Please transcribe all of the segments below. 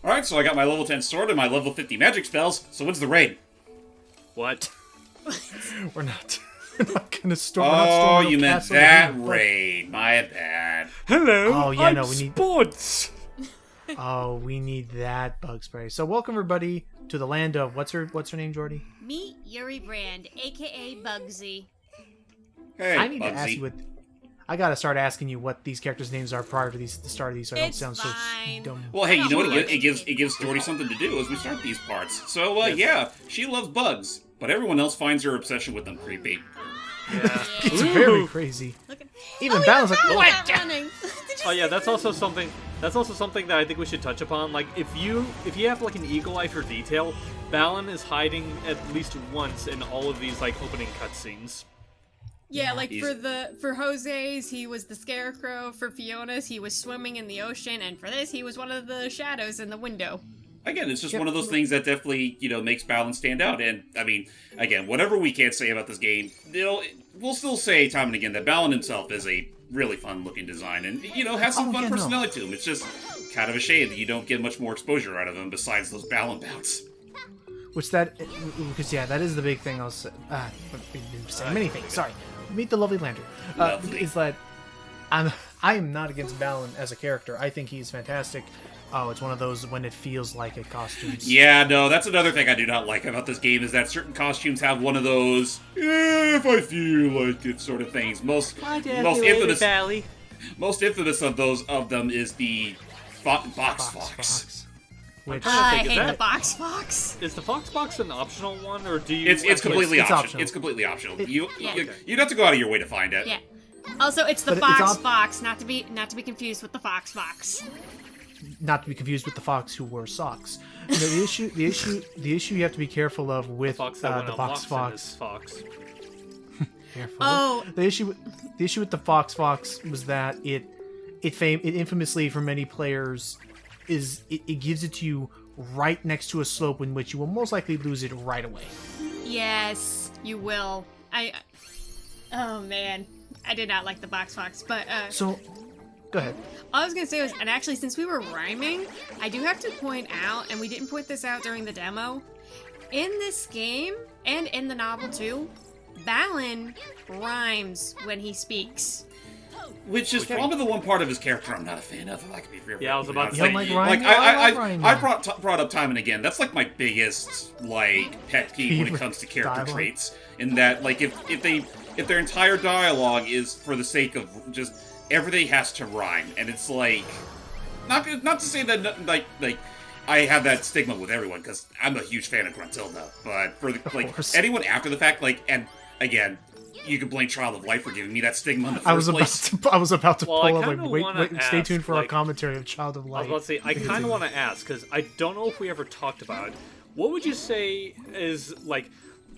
Alright, so I got my level 10 sword and my level 50 magic spells, so when's the raid? What? We're not. We're not gonna storm. Oh, you meant that raid. My bad. Hello, Oh, yeah, I'm no, we need- sports. Oh, we need that bug spray. So welcome everybody to the land of what's her name, Jordy? Meet Yuri Brand, aka Bugsy. Hey, I need Bugsy. to ask you what. I gotta start asking you what these characters' names are prior to the start of these, so I don't It's sound fine. so dumb. Well, hey, you know what? Sure. It gives Jordy something to do as we start these parts. So, yeah, she loves bugs, but everyone else finds her obsession with them creepy. Yeah. It's very crazy. Look at Even Balan's like, Balan what? running. Oh yeah, that's also something. That's also something that I think we should touch upon. Like, if you have like an eagle eye for detail, Balan is hiding at least once in all of these like opening cutscenes. Yeah, like He's- for Jose's, he was the scarecrow. For Fiona's, he was swimming in the ocean, and for this, he was one of the shadows in the window. Again, it's just one of those things that definitely, makes Balan stand out. And, I mean, again, whatever we can't say about this game, we'll still say time and again that Balan himself is a really fun-looking design and, has some fun personality to him. It's just kind of a shame that you don't get much more exposure out of him besides those Balan bouts. Which because that is the big thing. I'll say. We've been saying many things. Sorry. Meet the lovely lantern. Lovely. Is that I am not against Balan as a character. I think he's fantastic. Oh, it's one of those when it feels like it costumes. Yeah, no, that's another thing I do not like about this game is that certain costumes have one of those if I feel like it sort of things. Most infamous of them is the box fox. Which I is hate that- the box fox. Is the Fox Box an optional one, or do you? It's completely it's optional. optional. It's completely optional. It- You'd have to go out of your way to find it. Yeah. Also, it's the But box it's fox, not to be confused with the fox fox. not to be confused with the fox who wore socks. The issue you have to be careful of with Fox that went the on box walks in fox. his fox. Careful. Oh. The issue with the fox was that it infamously for many players is it gives it to you right next to a slope in which you will most likely lose it right away. Yes, you will. Oh man, I did not like the box fox, but So, go ahead. all I was gonna say was, and actually, since we were rhyming, I do have to point out, and we didn't point this out during the demo, in this game and in the novel too, Balan rhymes when he speaks. Which is probably the one part of his character I'm not a fan of. If I can be fair. Yeah, I was about to You say. don't like rhyming? I love rhyming. brought up time and again. That's like my biggest pet peeve when it comes to character Dialogue. traits. In that, like, if their entire dialogue is for the sake of just everything has to rhyme, and it's like not to say that like I have that stigma with everyone because I'm a huge fan of Gruntilda, but for course. anyone after the fact, and again. You can blame Child of Light for giving me that stigma in the first place. I was about to Well, pull I up. Like, kinda wait, wanna stay ask, tuned for our like- commentary of Child of I Light. was about to say, I kind of want to ask, because I don't know if we ever talked about it. What would you say is, like,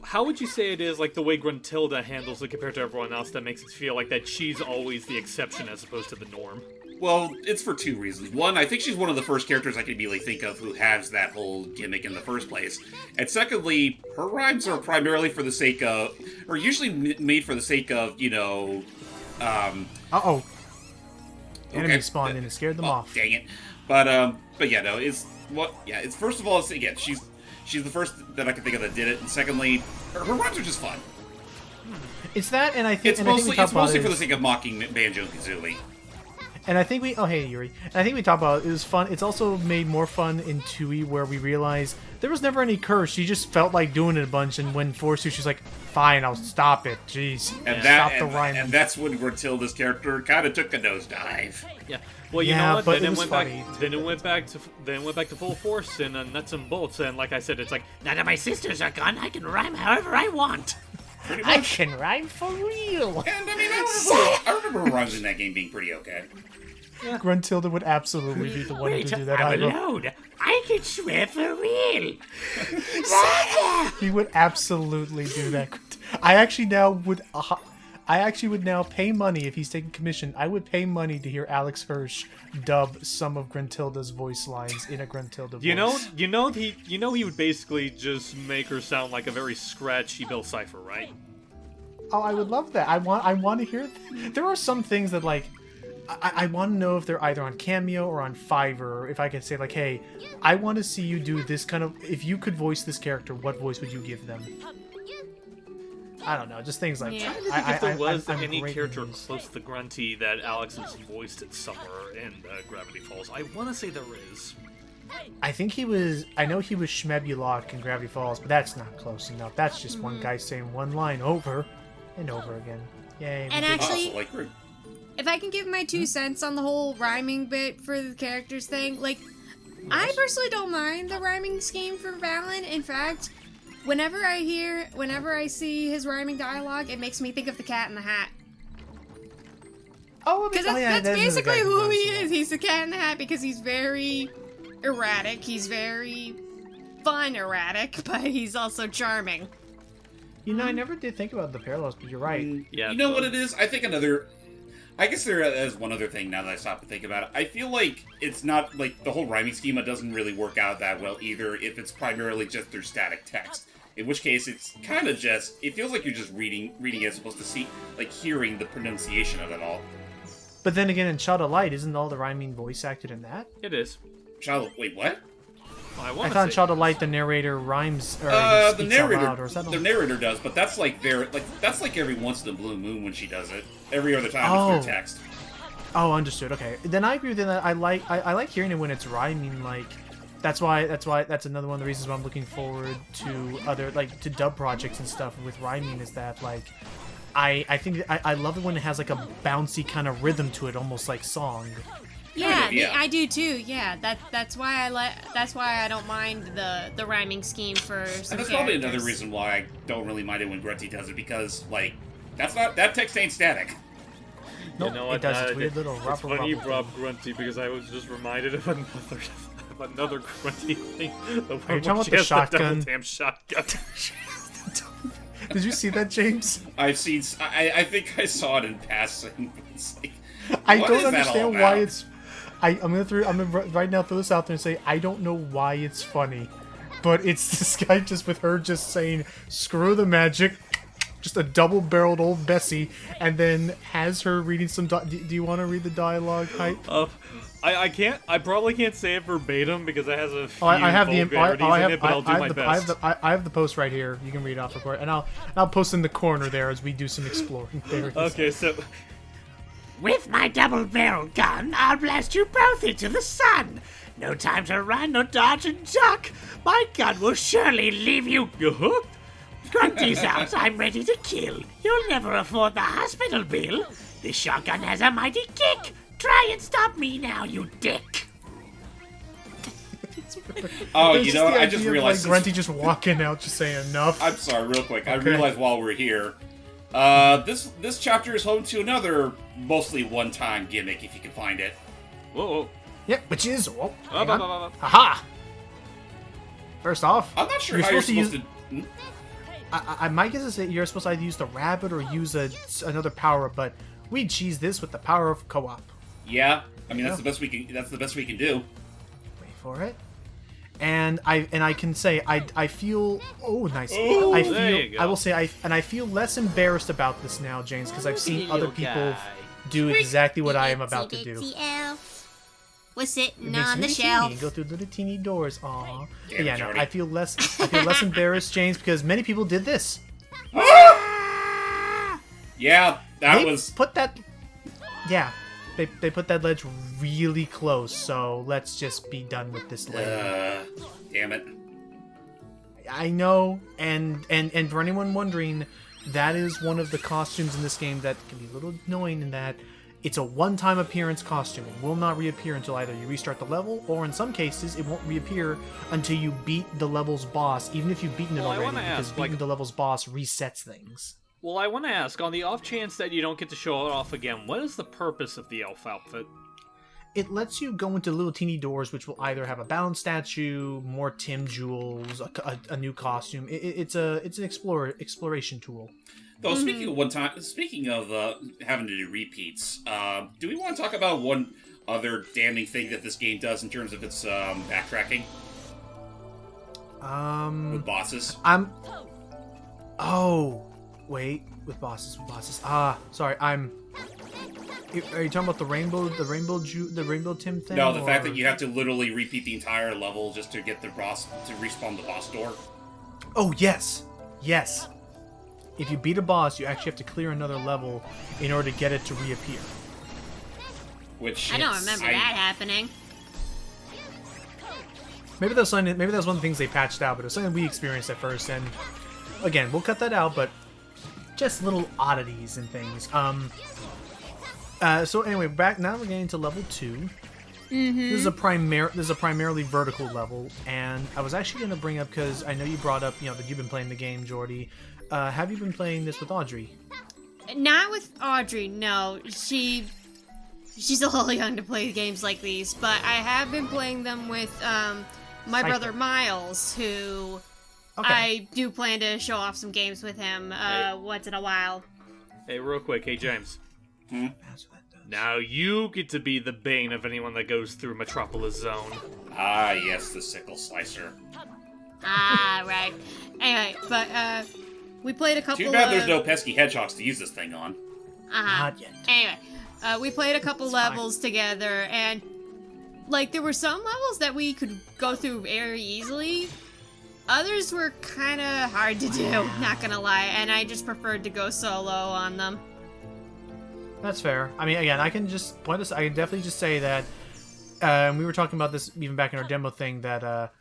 how would you say it is, like, the way Gruntilda handles it compared to everyone else that makes it feel like that she's always the exception as opposed to the norm? Well, it's for two reasons. One, I think she's one of the first characters I can immediately think of who has that whole gimmick in the first place. And secondly, her rhymes are primarily for the sake of, or usually made for the sake of, Uh-oh. Enemy okay. spawned in and scared them off. Dang it. But yeah, no, it's first of all, again, she's the first that I can think of that did it, and secondly, her rhymes are just fun. It's that, and I think It's and I think we mostly talked about for the it, sake of mocking Banjo and Kazooie. and I think we hey Yuri, and I think we talked about it was fun. It's also made more fun in 2E where we realized there was never any curse. She just felt like doing it a bunch, and when forced to, she's like, "Fine, I'll stop it." Jeez, And stop the rhyming. and that's when Gruntilda's character kind of took a nosedive. Yeah. Well, you Yeah, know what? but Then it it was went funny. back. Then it went back to full force and nuts and bolts. And like I said, it's like now that my sisters are gone, I can rhyme however I want. Pretty I much. can rhyme for real. And I mean, I remember her rhymes in that game being pretty okay. Gruntilda would absolutely be the one to do that. I'm I wrote- alone. I can swear for real. He would absolutely do that. I actually would now pay money if he's taking commission. I would pay money to hear Alex Hirsch dub some of Gruntilda's voice lines in a Gruntilda voice. You know he would basically just make her sound like a very scratchy Bill Cipher, right? Oh, I would love that. I want to hear. There are some things that like I want to know if they're either on Cameo or on Fiverr. If I could say like, hey, I want to see you do this kind of. If you could voice this character, what voice would you give them? I don't know, just things like Yeah. that. If there was I'm any great character with these. close to Grunty that Alex has voiced it somewhere in Gravity Falls, I want to say there is. I think he was. I know he was Shmebulok in Gravity Falls, but that's not close enough. That's just one guy saying one line over and over again. Yay! And we did- actually- Also, like, If I can give my 2 cents on the whole rhyming bit for the characters thing, like, I personally don't mind the rhyming scheme for Balan. In fact, whenever I see his rhyming dialogue, it makes me think of the Cat in the Hat. Because that's that is a guy basically who who he does that. is. He's the Cat in the Hat because he's very erratic. He's very fun erratic, but he's also charming. You know, I never did think about the parallels, but you're right. Yeah, you know what it is? I think I guess there is one other thing now that I stop to think about it. I feel like it's not, like, the whole rhyming schema doesn't really work out that well either if it's primarily just their static text. In which case, it's kind of just, it feels like you're just reading as opposed to hearing the pronunciation of it all. But then again, in Child of Light, isn't all the rhyming voice acted in that? It is. Wait, what? I I want thought in to say... Child of Light the narrator rhymes or he The speaks out narrator, loud, or is that the narrator does, but that's that's like every once in a blue moon when she does it. Every other time it's their text. Oh, understood. Okay, then I agree with that. I like hearing it when it's rhyming. Like that's another one of the reasons why I'm looking forward to other to dub projects and stuff with rhyming is that like I think I love it when it has like a bouncy kind of rhythm to it, almost like song. Yeah, yeah. I do too. Yeah, that's why I don't mind the rhyming scheme for some And that's probably another characters. reason why I don't really mind it when Grunty does it, because, like, that text ain't static. Nope, You know what? it does its weird little it's rubber funny you rubber brought thing. up Grunty because I was just reminded of another Grunty thing. The one Are you talking where about she the has shotgun? double damn shotgun. Did you see that, James? I've seen. I think I saw it in passing. It's like, I what don't is that all understand why about? it's. I'm gonna right now throw this out there and say I don't know why it's funny, but it's this guy just with her just saying screw the magic, just a double-barreled old Bessie, and then has her reading some. Do you want to read the dialogue, Hype? I can't. I probably can't say it verbatim because it has a few I have the vulgarities in it, but I'll do my best. I have the post right here. You can read off record, and I'll post in the corner there as we do some exploring. There it is. Okay, so With my double-barreled gun, I'll blast you both into the sun. No time to run, no dodge and duck. My gun will surely leave you hooked. Grunty's out, I'm ready to kill. You'll never afford the hospital bill. This shotgun has a mighty kick. Try and stop me now, you dick. Oh, It's you know, the I just idea of, realized. like, Grunty just walking out, just saying enough. I'm sorry, real quick. I Okay. realized while we're here, this chapter is home to another mostly one-time gimmick, if you can find it. whoa. Yep, which is hang Up. on. Haha. First off, I'm not sure you're how you're supposed supposed to use. to. My guess is that you're supposed to either use the rabbit or use another power, but we cheese this with the power of co-op. Yeah, I mean that's the best we can. That's the best we can do. Wait for it. And I can say I feel nice. Oh, I there you feel go. I will say I feel less embarrassed about this now, James, because I've seen other Little people guy. do exactly what I am about to do. Itsy elf was It sitting makes on the me shelf. teeny, go through little teeny doors. Aw. Damn But yeah, it, no, Jordy. I feel less embarrassed, James, because many people did this. Yeah, that They was. put that. Yeah, they put that ledge really close. So let's just be done with this ledge. Damn it. I know, and for anyone wondering, that is one of the costumes in this game that can be a little annoying in that it's a one-time appearance costume. It will not reappear until either you restart the level, or in some cases, it won't reappear until you beat the level's boss, even if you've beaten it Well, I already, wanna because ask, beating like- the level's boss resets things. Well, I want to ask, on the off chance that you don't get to show it off again, what is the purpose of the elf outfit? It lets you go into little teeny doors, which will either have a Balan statue, more Tim jewels, a new costume. It's an exploration tool. Though speaking of having to do repeats, do we want to talk about one other damning thing that this game does in terms of its backtracking with bosses? Oh, wait, with bosses. Sorry, Are you talking about the rainbow Tim thing? No, the fact or- that you have to literally repeat the entire level just to get the boss to respawn the boss door. Oh yes, yes. If you beat a boss, you actually have to clear another level in order to get it to reappear. Which I don't remember that happening. Maybe that's one of the things they patched out, but it was something we experienced at first. And again, we'll cut that out, but just little oddities and things. So anyway, now we're getting to level 2. This is a primarily vertical level, and I was actually going to bring up, because I know you brought up, that you've been playing the game, Jordy. Have you been playing this with Audrey? Not with Audrey, no. She's a little young to play games like these, but I have been playing them with my brother Miles, who I do plan to show off some games with him once in a while. Hey, real quick. Hey, James. Hmm? Now you get to be the bane of anyone that goes through Metropolis Zone. Ah, yes, the sickle slicer. Ah, right. Anyway, but we played a couple. Too bad there's no pesky hedgehogs to use this thing on. Not yet. Anyway, we played a couple levels together, and there were some levels that we could go through very easily. Others were kind of hard to do, not gonna lie, and I just preferred to go solo on them. That's fair. I mean, again, I can just point this. I can definitely just say that and we were talking about this even back in our demo thing, that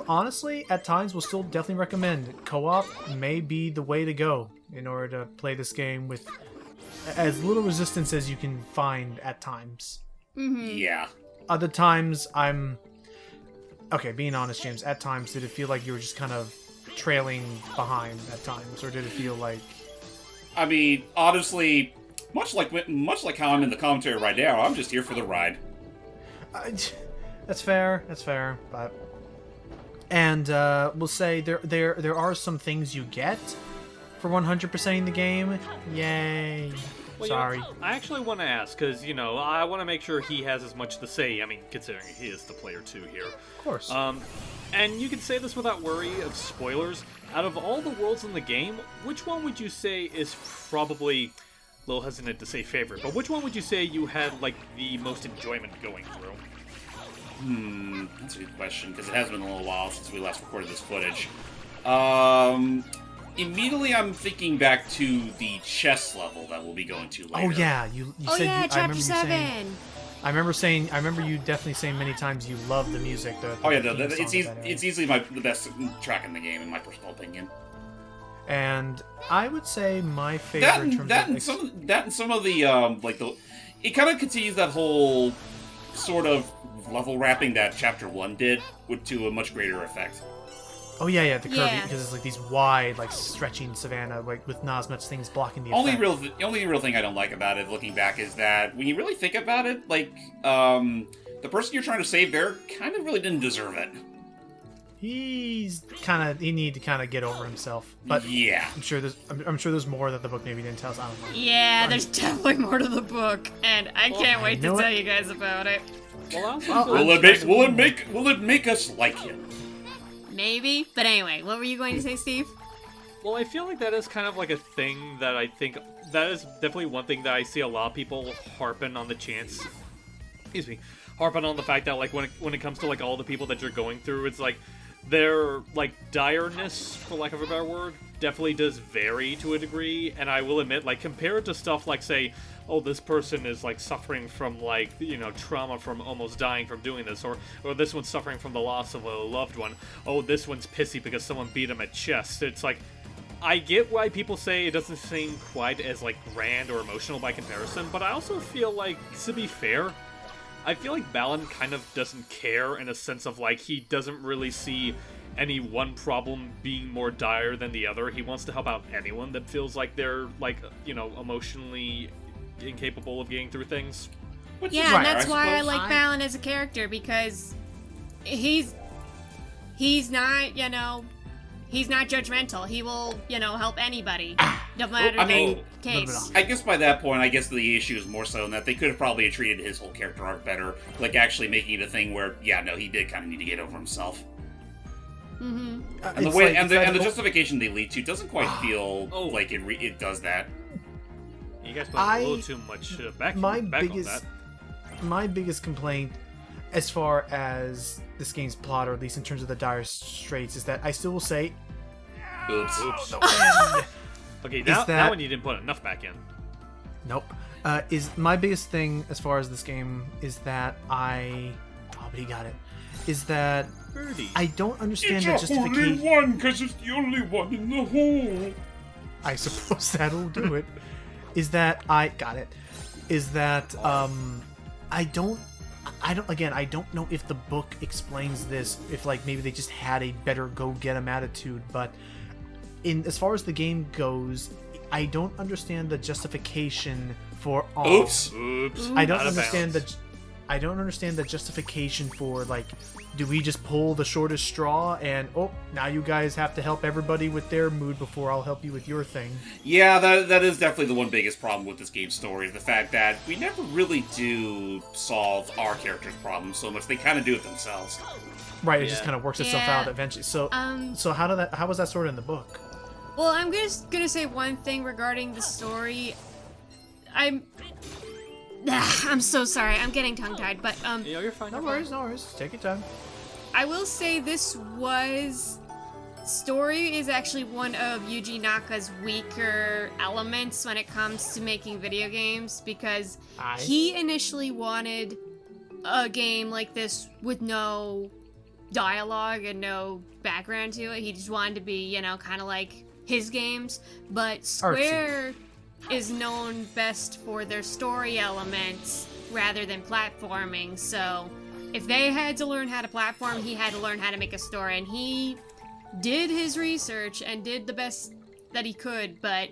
honestly, at times, we'll still definitely recommend co-op may be the way to go in order to play this game with as little resistance as you can find at times. Mm-hmm. Yeah. Other times, okay, being honest, James, at times, did it feel like you were just kind of trailing behind at times, or did it feel like... I mean, honestly, much like how I'm in the commentary right now, I'm just here for the ride. That's fair. But we'll say there are some things you get for 100%ing the game. Yay! Well, Sorry. I actually want to ask, because I want to make sure he has as much to say. I mean, considering he is the player too here. Of course. And you can say this without worry of spoilers. Out of all the worlds in the game, which one would you say is probably, a little hesitant to say favorite, but which one would you say you had the most enjoyment going through? That's a good question, because it has been a little while since we last recorded this footage. Immediately I'm thinking back to the chess level that we'll be going to later. Oh yeah, you said. Chapter 7. I remember you definitely saying many times you love the music. It's easily the best track in the game, in my personal opinion. And I would say my favorite. That and some of the it kind of continues that whole sort of level wrapping that Chapter 1 did, to a much greater effect. Oh yeah, the curvy, Yeah. because it's these wide, stretching savanna, with not as much things blocking the Only effect. real thing I don't like about it, looking back, is that when you really think about it, the person you're trying to save there kind of really didn't deserve it. He need to kind of get over himself. But yeah, I'm sure there's more that the book maybe didn't tell us. I don't know. Yeah, there's definitely more to the book, and I can't wait to tell you guys about it. Well, will it make us like him? Maybe, but anyway, what were you going to say, Steve? Well, I feel like that is kind of a thing that I think that is definitely one thing that I see a lot of people harping on the harping on the fact that when it comes to all the people that you're going through, it's their direness, for lack of a better word, definitely does vary to a degree. And I will admit, compared to stuff say, oh, this person is suffering from trauma from almost dying from doing this, or this one's suffering from the loss of a loved one. Oh, this one's pissy because someone beat him at chess. It's I get why people say it doesn't seem quite as grand or emotional by comparison, but I also feel to be fair, I feel Balan kind of doesn't care, in a sense of he doesn't really see any one problem being more dire than the other. He wants to help out anyone that feels they're emotionally incapable of getting through things. Which Yeah, is and fair, that's why I suppose. like Balan as a character, because he's not, he's not judgmental. He will, help anybody, no matter the case. I guess by that point, the issue is more so in that they could have probably treated his whole character arc better, actually making it a thing where, he did kind of need to get over himself. Mm-hmm. And the way and the justification they lead to doesn't quite feel like it does that. You guys put a little too much back on that. My biggest complaint, as far as this game's plot, or at least in terms of the dire straits, is that I still will say, Oops. Okay, that one you didn't put enough back in. nope. Is my biggest thing as far as this game is that but he got it. Is that Birdie. I don't understand the It's only justification. one, because it's the only one in the hole. I suppose that'll do it. Is that I got it? Is that I don't know if the book explains this. If like maybe they just had a better go get 'em attitude, but as far as the game goes, I don't understand the justification for all. Oops. I don't Out of understand bounds. I don't understand the justification for, like, do we just pull the shortest straw and, now you guys have to help everybody with their mood before I'll help you with your thing. Yeah, that is definitely the one biggest problem with this game's story, is the fact that we never really do solve our characters' problems so much. They kind of do it themselves. Right, it just kind of works itself Yeah. out eventually. So, Um, how was that sorted in the book? Well, I'm just gonna say one thing regarding the story. I'm so sorry. I'm getting tongue-tied, but You're fine. No worries. Take your time. I will say story is actually one of Yuji Naka's weaker elements when it comes to making video games, because he initially wanted a game like this with no dialogue and no background to it. He just wanted to be, kind of like his games, but Square is known best for their story elements rather than platforming, so if they had to learn how to platform, he had to learn how to make a story, and he did his research and did the best that he could, but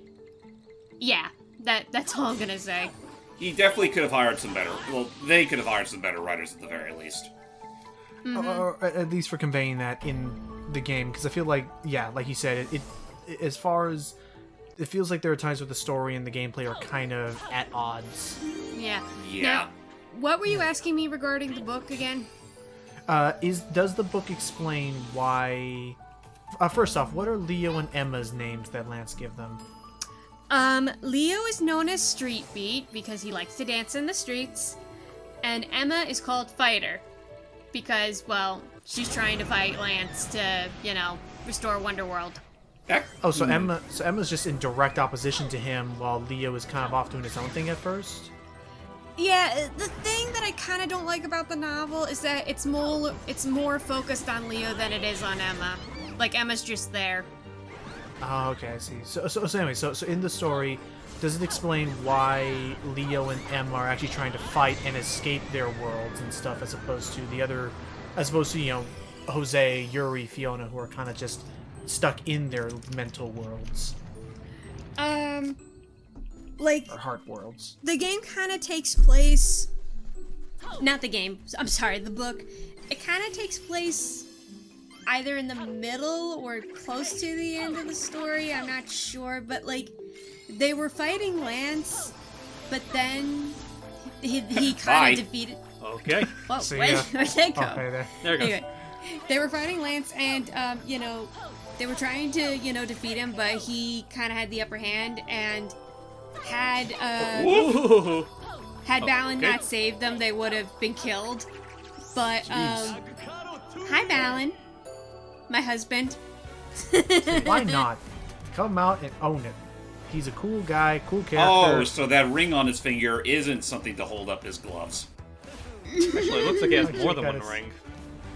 yeah, that's all I'm gonna say. He definitely could have hired some better... Well, they could have hired some better writers at the very least. Or at least for conveying that in the game, because I feel like, like you said, it as far as it feels like there are times where the story and the gameplay are kind of at odds. Yeah. Yeah. Now, what were you asking me regarding the book again? Does the book explain why? First off, what are Leo and Emma's names that Lance give them? Leo is known as Street Beat because he likes to dance in the streets, and Emma is called Fighter because, well, she's trying to fight Lance to, restore Wonderworld. So Emma's just in direct opposition to him, while Leo is kind of off doing his own thing at first. Yeah, the thing that I kind of don't like about the novel is that it's more focused on Leo than it is on Emma. Like, Emma's just there. Oh, okay, I see. So anyway, so in the story, does it explain why Leo and Emma are actually trying to fight and escape their worlds and stuff, as opposed to Jose, Yuri, Fiona, who are kind of just stuck in their mental worlds or heart worlds? The game kind of takes place. Not the game. I'm sorry, the book. It kind of takes place either in the middle or close to the end of the story. I'm not sure, but they were fighting Lance, but then he kind of defeated. Okay. Oh, See wait, ya. where'd that go? Okay, There it goes. Anyway, they were fighting Lance, and they were trying to defeat him, but he kind of had the upper hand, and had Ooh. Balan okay. not saved them, they would have been killed. But hi Balan, my husband. Why not? Come out and own it. He's a cool guy, cool character. Oh, so that ring on his finger isn't something to hold up his gloves. Actually, it looks like he has more than Got one his- ring.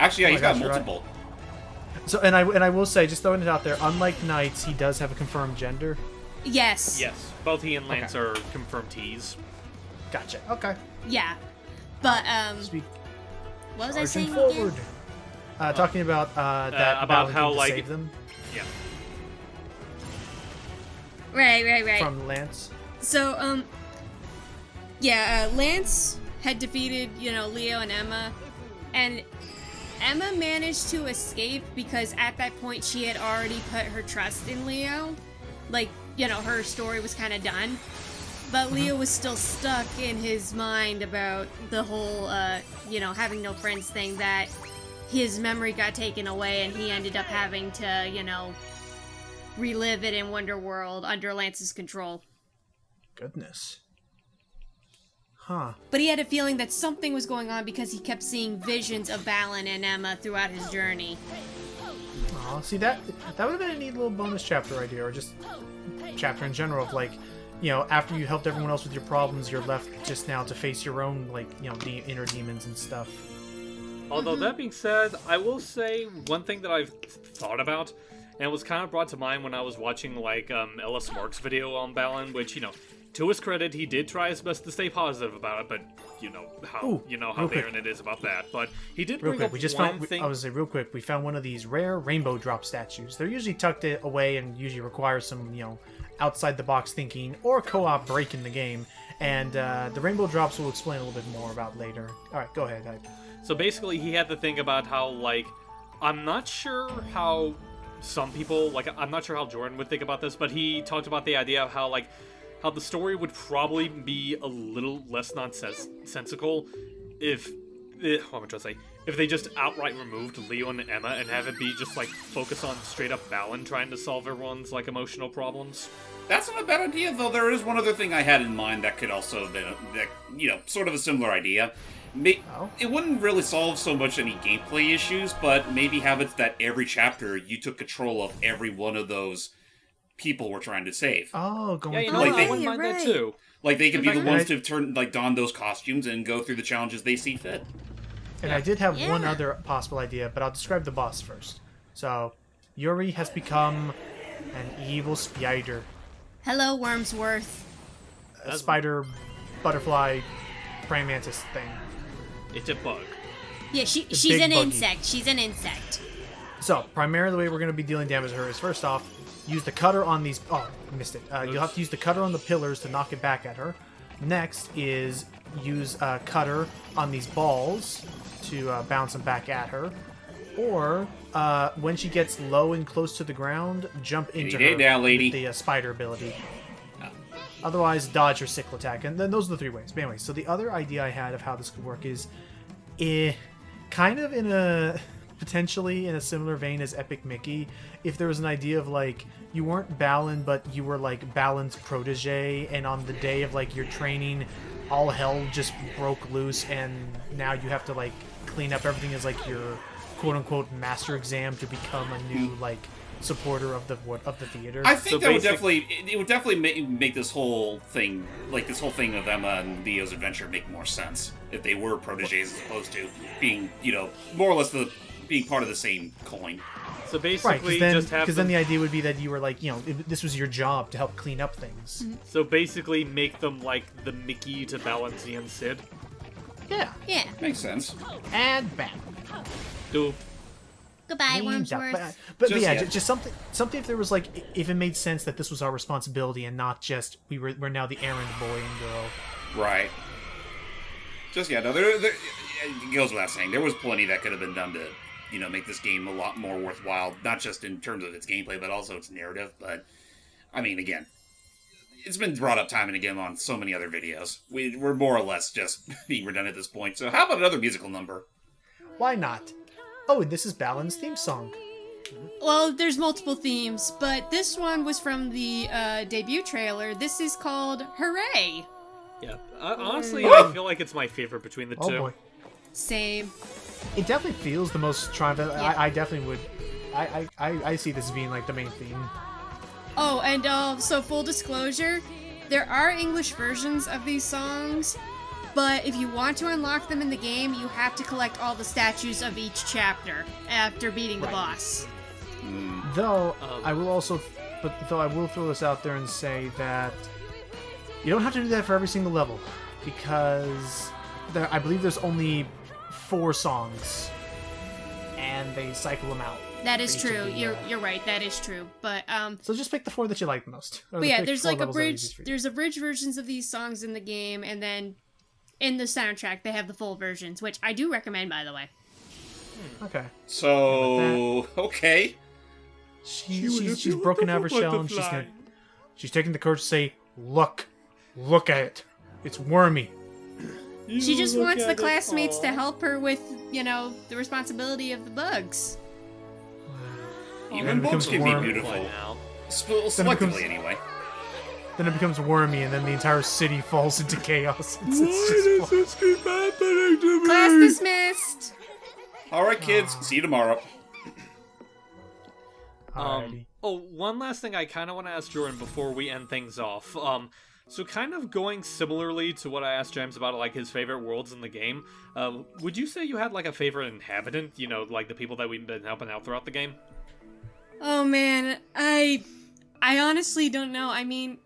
Actually, yeah, Oh he's my got gosh, you're right. multiple. So, and I will say, just throwing it out there, unlike Knights, he does have a confirmed gender. Yes. Yes, both he and Lance Okay. are confirmed T's. Gotcha. Okay. Yeah. But Speak. what was I saying Charging again? forward. Talking about that about Balan how, came to like- save them Yeah. Right. from Lance. So, Lance had defeated, Leo and Emma, and Emma managed to escape because at that point she had already put her trust in Leo. Her story was kind of done. But Leo was still stuck in his mind about the whole, having no friends thing, that his memory got taken away and he ended up having to, relive it in Wonderworld under Lance's control. Goodness. Huh. But he had a feeling that something was going on because he kept seeing visions of Balan and Emma throughout his journey. Oh, see, that would have been a neat little bonus chapter idea, or just chapter in general of, like, you know, after you helped everyone else with your problems, you're left just now to face your own, like, you know, the inner demons and stuff. Although, that being said, I will say one thing that I've thought about, and was kind of brought to mind when I was watching, like, Ellis Mark's video on Balan, which, you know, to his credit, he did try his best to stay positive about it, but you know how the internet is about that. But he did bring up one thing. I was say real quick, we found one of these rare rainbow drop statues. They're usually tucked away and usually require some, you know, outside the box thinking or co-op break in the game. And the rainbow drops we'll explain a little bit more about later. All right, go ahead. So basically, he had to think about how, like, I'm not sure how some people, like, I'm not sure how Jordan would think about this, but he talked about the idea of how, like, how the story would probably be a little less nonsensical if they just outright removed Leo and Emma and have it be just, like, focus on straight up Balan trying to solve everyone's, like, emotional problems. That's not a bad idea, though. There is one other thing I had in mind that could also have been, sort of a similar idea. It wouldn't really solve so much any gameplay issues, but maybe have it that every chapter you took control of every one of those people we're trying to save. Oh, I through. wouldn't mind that too. Like, they could be the ones to don those costumes and go through the challenges they see fit. And I did have one other possible idea, but I'll describe the boss first. So, Yuri has become an evil spider. Hello, Wormsworth. A spider, butterfly, praying mantis thing. It's a bug. Yeah, she's big an buggy. insect. She's an insect. So, primarily the way we're going to be dealing damage to her is, first off, use the cutter on these... Oh, I missed it. You'll have to use the cutter on the pillars to knock it back at her. Next is use a cutter on these balls to bounce them back at her. Or, when she gets low and close to the ground, jump into her now, lady. with the spider ability. Otherwise, dodge her sickle attack. And then those are the three ways. But anyway, so the other idea I had of how this could work is... kind of in a... potentially in a similar vein as Epic Mickey, if there was an idea of, like, you weren't Balan, but you were, like, Balan's protege, and on the day of, like, your training, all hell just broke loose, and now you have to, like, clean up everything as, like, your quote-unquote master exam to become a new, like, supporter of the theater. I think that would definitely make this whole thing, like, this whole thing of Emma and Leo's adventure make more sense if they were proteges as opposed to being, you know, more or less being part of the same coin. So basically, right, just have because then the idea would be that you were, like, you know, this was your job to help clean up things. So basically, make them like the Mickey to Balanzi and Sid. Yeah. Yeah. Makes sense. And back. Do Goodbye, Wormsworth. But yeah, just something if there was, like, if it made sense that this was our responsibility and not just we're now the errand boy and girl. Right. Just, yeah, no, there it goes without saying, there was plenty that could have been done to, you know, make this game a lot more worthwhile, not just in terms of its gameplay, but also its narrative. But, I mean, again, it's been brought up time and again on so many other videos. We're more or less just being redundant at this point. So how about another musical number? Why not? Oh, and this is Balan's theme song. Well, there's multiple themes, but this one was from the debut trailer. This is called Hooray! Yeah. Honestly, I feel like it's my favorite between the two. Oh boy. Same. It definitely feels the most triumphant. Yeah. I definitely would. I see this as being, like, the main theme. Oh, and so full disclosure, there are English versions of these songs, but if you want to unlock them in the game, you have to collect all the statues of each chapter after beating the boss. Though I will throw this out there and say that you don't have to do that for every single level, because I believe there's only 4 songs, and they cycle them out. That is true. the, You're right. That is true. But So just pick the 4 that you like the most. Or but yeah, pick there's 4 like levels that are easiest abridged. for you. There's abridged versions of these songs in the game, and then in the soundtrack they have the full versions, which I do recommend, by the way. Okay. So, okay. She's broken out of her shell, and she's taking the courage to say, look at it. It's wormy. She just wants the classmates to help her with, you know, the responsibility of the bugs. Even it books becomes can be warm. beautiful. Now. Selectively, anyway. then it becomes wormy, and then the entire city falls into chaos. It's just keep happening to Class dismissed. All right, kids. See you tomorrow. Alrighty. One last thing I kind of want to ask Jordan before we end things off. So kind of going similarly to what I asked James about, like, his favorite worlds in the game, would you say you had, like, a favorite inhabitant? You know, like the people that we've been helping out throughout the game? Oh man, I honestly don't know. I mean,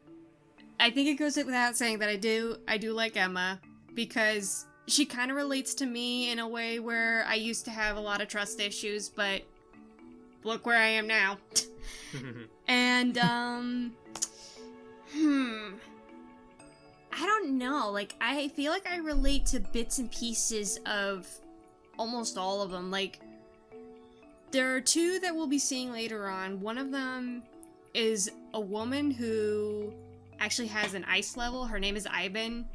I think it goes without saying that I do like Emma, because she kind of relates to me in a way where I used to have a lot of trust issues, but look where I am now. And I don't know. Like, I feel like I relate to bits and pieces of almost all of them. Like, there are two that we'll be seeing later on. One of them is a woman who actually has an ice level. Her name is Ivan,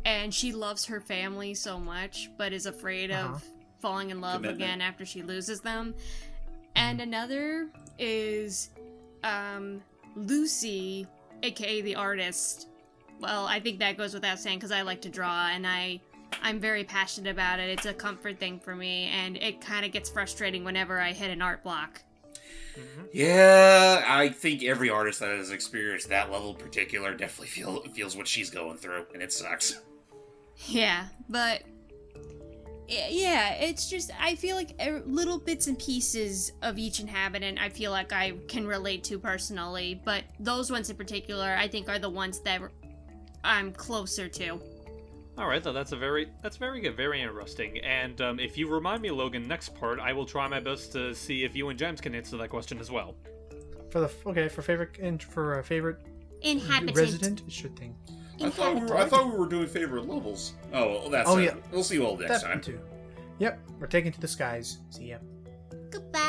and she loves her family so much, but is afraid of falling in love again after she loses them. And another is Lucy, aka the artist. Well, I think that goes without saying because I like to draw, and I'm very passionate about it. It's a comfort thing for me, and it kind of gets frustrating whenever I hit an art block. Yeah, I think every artist that has experienced that level in particular definitely feels what she's going through, and it sucks. Yeah, but yeah, it's just, I feel like little bits and pieces of each inhabitant I feel like I can relate to personally, but those ones in particular I think are the ones that I'm closer to. All right, though, that's very good, very interesting. And if you remind me, Logan, next part, I will try my best to see if you and James can answer that question as well. For favorite Inhabitant. resident, sure thing. I thought we were doing favorite levels. Oh, well, that's it. Yeah. We'll see you all next That time. too. Yep, we're taking to the skies. See ya. Goodbye.